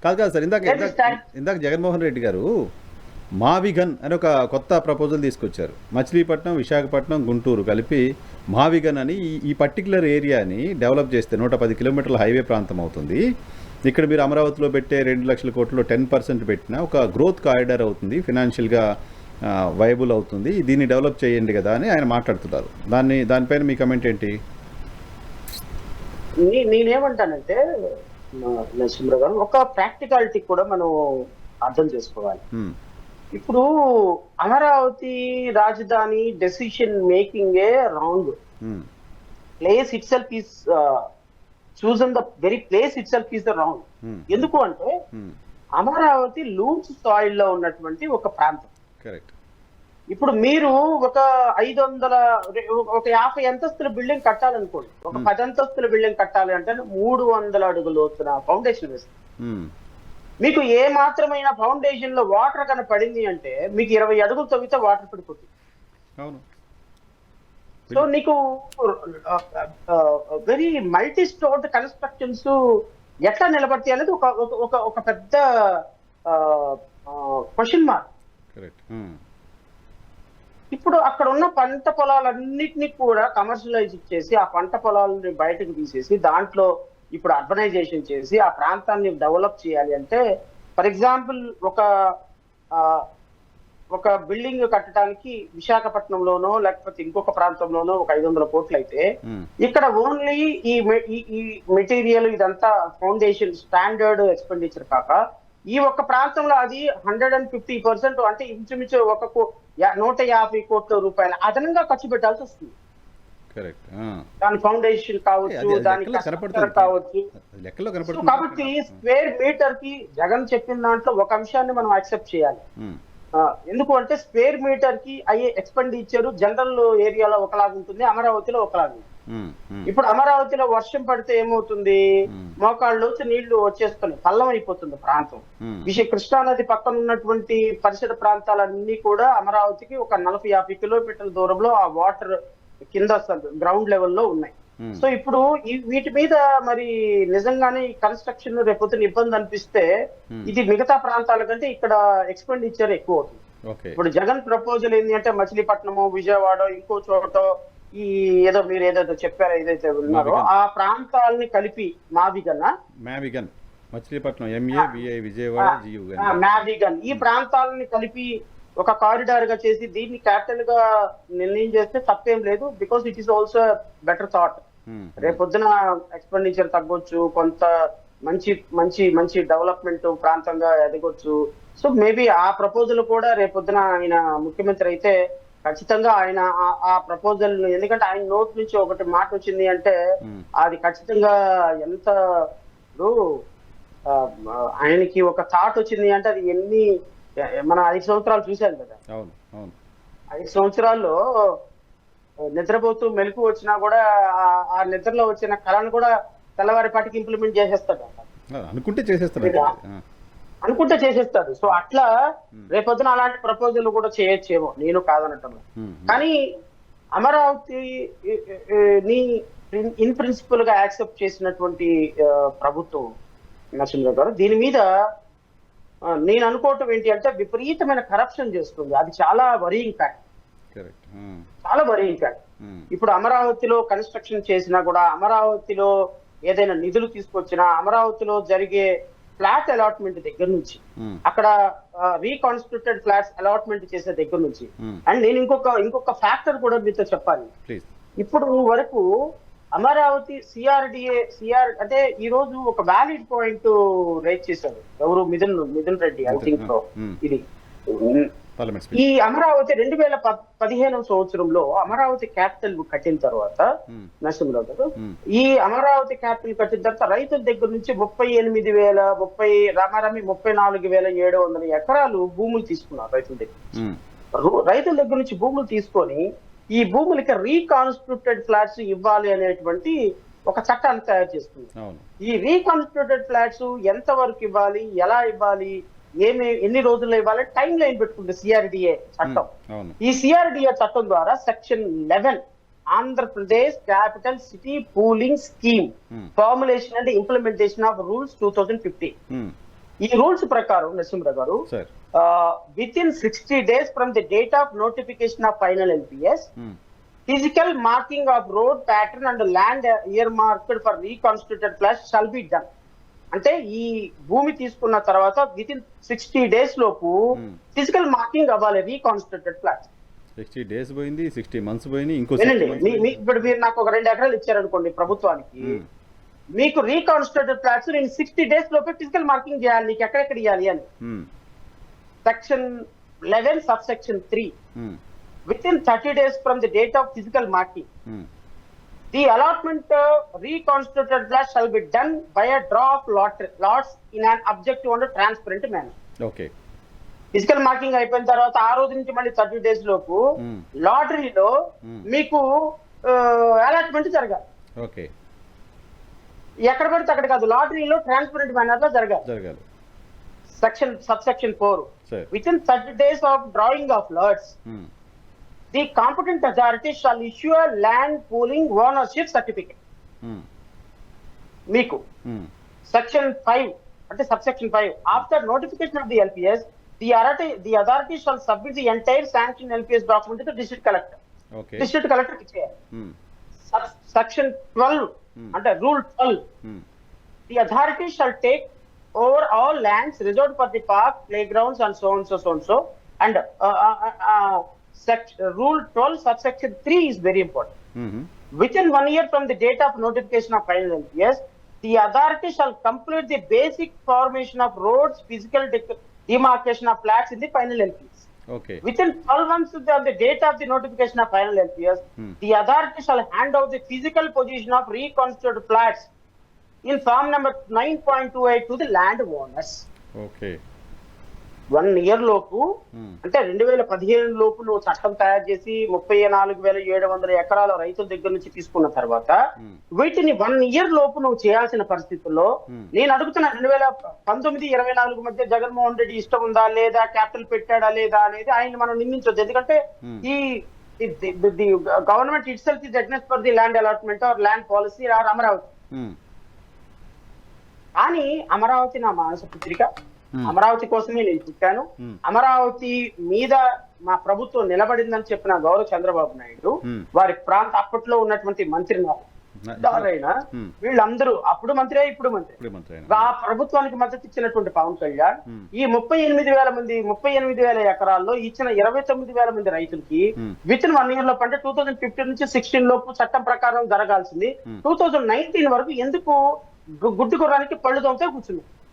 కాదు కాదు సార్, ఇందాక ఇందాక జగన్మోహన్ రెడ్డి గారు మావిగన్ అని ఒక కొత్త ప్రపోజల్ తీసుకొచ్చారు. మచిలీపట్నం, విశాఖపట్నం, గుంటూరు కలిపి మావిగన్ అని ఈ పర్టికులర్ ఏరియాని డెవలప్ చేస్తే 110 కిలోమీటర్ల హైవే ప్రాంతం అవుతుంది. ఇక్కడ మీరు అమరావతిలో పెట్టే 2 లక్షల కోట్లు 10% పెట్టినా ఒక గ్రోత్ కారిడార్ అవుతుంది, ఫినాన్షియల్గా వైబుల్ అవుతుంది, దీన్ని డెవలప్ చేయండి కదా అని ఆయన మాట్లాడుతున్నారు. దానిపైన మీ కమెంట్ ఏంటి? నేనేమంటానంటే నరసింహరావు గారు, ఒక ప్రాక్టికాలిటీ కూడా మనం అర్థం చేసుకోవాలి. ఇప్పుడు అమరావతి రాజధాని decision making a wrong. Place it self is chosen the very place it self is the wrong. ఎందుకు అంటే అమరావతి లూమ్స్ సాయిల్ లో ఉన్నటువంటి ఒక ప్రాంతం. ఇప్పుడు మీరు ఒక 50 అంతస్తుల బిల్డింగ్ కట్టాలనుకోండి, ఒక 10 అంతస్తుల బిల్డింగ్ కట్టాలి అంటే 300 అడుగుల లోతున ఫౌండేషన్ వేస్తారు. మీకు ఏ మాత్రమైన ఫౌండేషన్ లో వాటర్ కనుక పడింది అంటే మీకు 20 అడుగులు తవ్వితే వాటర్ పడిపోతుంది. సో నీకు వెరీ మల్టీ స్టోర్డ్ కన్స్ట్రక్షన్స్ ఎట్లా నిలబడతాయి అనేది ఒక పెద్ద క్వశ్చన్ మార్క్. ఇప్పుడు అక్కడ ఉన్న పంట పొలాలన్నిటినీ కూడా కమర్షియలైజ్ చేసి ఆ పంట పొలాలని బయటకు తీసేసి దాంట్లో ఇప్పుడు అర్బనైజేషన్ చేసి ఆ ప్రాంతాన్ని డెవలప్ చేయాలి అంటే, ఫర్ ఎగ్జాంపుల్ ఒక బిల్డింగ్ కట్టడానికి విశాఖపట్నంలోనో లేకపోతే ఇంకొక ప్రాంతంలోనో ఒక 500 కోట్లు అయితే, ఇక్కడ ఓన్లీ ఈ మెటీరియల్ ఇదంతా ఫౌండేషన్ స్టాండర్డ్ ఎక్స్పెండిచర్ కాక ఈ ఒక్క ప్రాంతంలో అది 150% అంటే ఇంచుమించు 150 కోట్ల రూపాయలు అదనంగా ఖర్చు పెట్టాల్సి వస్తుంది. దాని ఫౌండేషన్ కావచ్చు, దాని కావచ్చు. కాబట్టి స్క్వేర్ మీటర్ కి జగన్ చెప్పిన దాంట్లో ఒక అంశాన్ని మనం యాక్సెప్ట్ చేయాలి. ఎందుకు అంటే స్క్వేర్ మీటర్ కి అయ్యే ఎక్స్పెండిచర్ జనరల్ ఏరియాలో ఒకలాగా ఉంటుంది, అమరావతిలో ఒకలాగా. ఇప్పుడు అమరావతిలో వర్షం పడితే ఏమవుతుంది, మోకాళ్ళు నీళ్లు వచ్చేస్తున్నాయి, పల్లం అయిపోతుంది ప్రాంతం. కృష్ణా నది పక్కన ఉన్నటువంటి పరిసర ప్రాంతాలన్నీ కూడా అమరావతికి ఒక 40-50 కిలోమీటర్ల దూరంలో ఆ వాటర్ కింద గ్రౌండ్ లెవెల్లో ఉన్నాయి. సో ఇప్పుడు వీటి మీద మరి నిజంగానే ఈ కన్స్ట్రక్షన్ రేపొద్దున ఇబ్బంది అనిపిస్తే ఇది మిగతా ప్రాంతాల కంటే ఇక్కడ ఎక్స్పెండిచర్ ఎక్కువ అవుతుంది. ఇప్పుడు జగన్ ప్రపోజల్ ఏంటి అంటే మచిలీపట్నము, విజయవాడ, ఇంకో చోట ఈ మీరు ఏదైతే చెప్పారో ఏదైతే ఉన్నారో ఆ ప్రాంతాలని కలిపి మావిగన్, మచిలీపట్నం, మావిగన్ ఈ ప్రాంతాలని కలిపి ఒక కారిడార్ గా చేసి దీన్ని క్యాపిటల్ గా నిర్ణయం చేస్తే తప్పేం లేదు. Because it is also better thought. రేపొద్దున ఎక్స్పెండిచర్ తగ్గొచ్చు, కొంత మంచి మంచి మంచి డెవలప్మెంట్ ప్రాంతంగా ఎదగొచ్చు. సో మేబీ ఆ ప్రపోజల్ కూడా రేపొద్దున ఆయన ముఖ్యమంత్రి అయితే ఖచ్చితంగా ఆయన ఆ ప్రపోజల్, ఎందుకంటే ఆయన నోట్ నుంచి ఒకటి మాట వచ్చింది అంటే అది ఖచ్చితంగా ఎంత, ఇప్పుడు ఆయనకి ఒక థాట్ వచ్చింది అంటే అది మన 5 సంవత్సరాలు చూశాను కదా. 5 సంవత్సరాల్లో నిద్రపోతూ మెలకు వచ్చినా కూడా ఆ నిద్రలో వచ్చిన కళను కూడా తెల్లవారిపాటికి ఇంప్లిమెంట్ చేసేస్తాడు. అనుకుంటే చేసేస్తాడు. సో అట్లా రేపొద్దున అలాంటి ప్రపోజల్ కూడా చేయొచ్చేమో, నేను కాదనటం. కానీ అమరావతి ఇన్ ప్రిన్సిపల్ గా యాక్సెప్ట్ చేసినటువంటి ప్రభుత్వం నరసింహరావు గారు, దీని మీద నేను అనుకోవటం ఏంటి అంటే విపరీతమైన కరప్షన్ చేస్తుంది. అది చాలా వరీయింగ్ ఫ్యాక్ట్, చాలా వరీయింగ్ ఫ్యాక్ట్. ఇప్పుడు అమరావతిలో కన్స్ట్రక్షన్ చేసినా కూడా, అమరావతిలో ఏదైనా నిధులు తీసుకొచ్చినా, అమరావతిలో జరిగే ఫ్లాట్ అలాట్మెంట్ దగ్గర నుంచి, అక్కడ రీకాన్స్టిట్యూటెడ్ ఫ్లాట్స్ అలాట్మెంట్ చేసే దగ్గర నుంచి, అండ్ నేను ఇంకొక ఫ్యాక్టర్ కూడా మీతో చెప్పాలి. ఇప్పుడు వరకు అమరావతి సిఆర్ అంటే ఈ రోజు ఒక వ్యాలిడ్ పాయింట్ రైజ్ చేశారు ఎవరు, మిథున్ రెడ్డి. ఐ థింక్ ఇది ఈ అమరావతి 2015 సంవత్సరంలో అమరావతి క్యాపిటల్ కట్టిన తర్వాత నరసింహరావు గారు, ఈ అమరావతి క్యాపిటల్ కట్టిన తర్వాత రైతుల దగ్గర నుంచి 34,700 ఎకరాలు భూములు తీసుకున్నారు రైతుల దగ్గర. రైతుల దగ్గర నుంచి భూములు తీసుకొని ఈ భూములకి రీకాన్స్టిట్యూటెడ్ ఫ్లాట్స్ ఇవ్వాలి అనేటువంటి ఒక చట్టాన్ని తయారు చేస్తుంది. ఈ రీకాన్స్టిట్యూటెడ్ ఫ్లాట్స్ ఎంత వరకు ఇవ్వాలి, ఎలా ఇవ్వాలి, ఎన్ని రోజుల్లో ఇవ్వాలి, టైం లైన్ పెట్టుకుంది సిఆర్డిఏ చట్టం. ఈ సిఆర్డిఏ చట్టం ద్వారా section 11 Andhra Pradesh capital city pooling scheme formulation and implementation of rules 2015. ఈ రూల్స్ ప్రకారం నరసింహరావు గారు with in 60 days from the date of notification off final LPS physical marking of road pattern and land year marked for reconstituted plots shall be done. అంటే ఈ భూమి తీసుకున్న తర్వాత with in 60 days లోపు physical marking అవ్వాలి reconstituted plots. 60 days పోయింది, 60 months పోయింది, ఇంకో ఇప్పుడు మీరు నాకు ఒక 2 ecoraలు ఇచ్చారనుకోండి ప్రభుత్వానికి, మీకు రీకాన్స్టిట్యూటెడ్ ఫ్లాట్స్ నేను 60 days లోపే ఫిజికల్ మార్కింగ్ చేయాలి, నీకు ఎక్కడెక్కడ ఇవ్వాలి అని. Section 11 subsection 3 within 30 days from the date of physical marking the allotment reconstituted flats shall be done by a draw of lots in an objective and transparent manner. Okay, physical marking అయిపోయిన తర్వాత ఆ రోజు నుంచి మళ్ళీ 30 days లోపు లాటరీలో మీకు allotment జరగాలి. Okay, ఎక్కడ పడితే అక్కడ కాదు, లాటరీలో ట్రాన్స్పరెంట్ మేనర్ లో జరగాలి. Subsection 4 within 30 days of drawing of lots the competent authority shall issue a land pooling ownership certificate. మీకు సెక్షన్ 5 అంటే subsection 5 after notification of the LPS the authority shall submit the entire sanction LPS document to district collector. District collector ఇచ్చేయాలి. Section 12 అంటే rule 12 the authority shall take over all lands reserved for the park play grounds and so and so and rule 12 subsection 3 is very important. Within 1 year from the date of notification of final LPS, the authority shall complete the basic formation of roads, physical demarcation of flats in the final LPS. Okay. Within 12 months on the date of the notification of final LPS, the authority shall hand out the physical position of reconstituted flats in form number 9.28 to the land owners. Okay. 1 year లోపు అంటే 2015 లోపు నువ్వు చట్టం తయారు చేసి 34,700 ఎకరాల రైతుల దగ్గర నుంచి తీసుకున్న తర్వాత వీటిని 1 year లోపు నువ్వు చేయాల్సిన పరిస్థితుల్లో నేను అడుగుతున్నా 2019-24 మధ్య జగన్మోహన్ రెడ్డి ఇష్టం ఉందా లేదా, క్యాపిటల్ పెట్టాడా లేదా అనేది ఆయన మనం నిందించొద్దు. ఎందుకంటే ఈ government itself is against for the land allotment or land policy or Amaravati. కానీ అమరావతి నా మానస పుత్రిక, అమరావతి కోసమే నేను పుట్టాను, అమరావతి మీద మా ప్రభుత్వం నిలబడిందని చెప్పిన గౌరవ చంద్రబాబు నాయుడు వారి ప్రాంత అప్పట్లో ఉన్నటువంటి మంత్రి నారాయణ వీళ్ళందరూ అప్పుడు మంత్రి ఇప్పుడు మంత్రి ఆ ప్రభుత్వానికి మద్దతు ఇచ్చినటువంటి పవన్ కళ్యాణ్ ఈ 38,000 ఎకరాల్లో ఇచ్చిన 29,000 మంది రైతులకి విత్ ఇన్ 1 year లోపు అంటే 2015 నుంచి 16 లోపు చట్టం ప్రకారం జరగాల్సింది 2019 వరకు ఎందుకు గుడ్డు గుర్రానికి పళ్ళు తోమితే కూర్చుంది.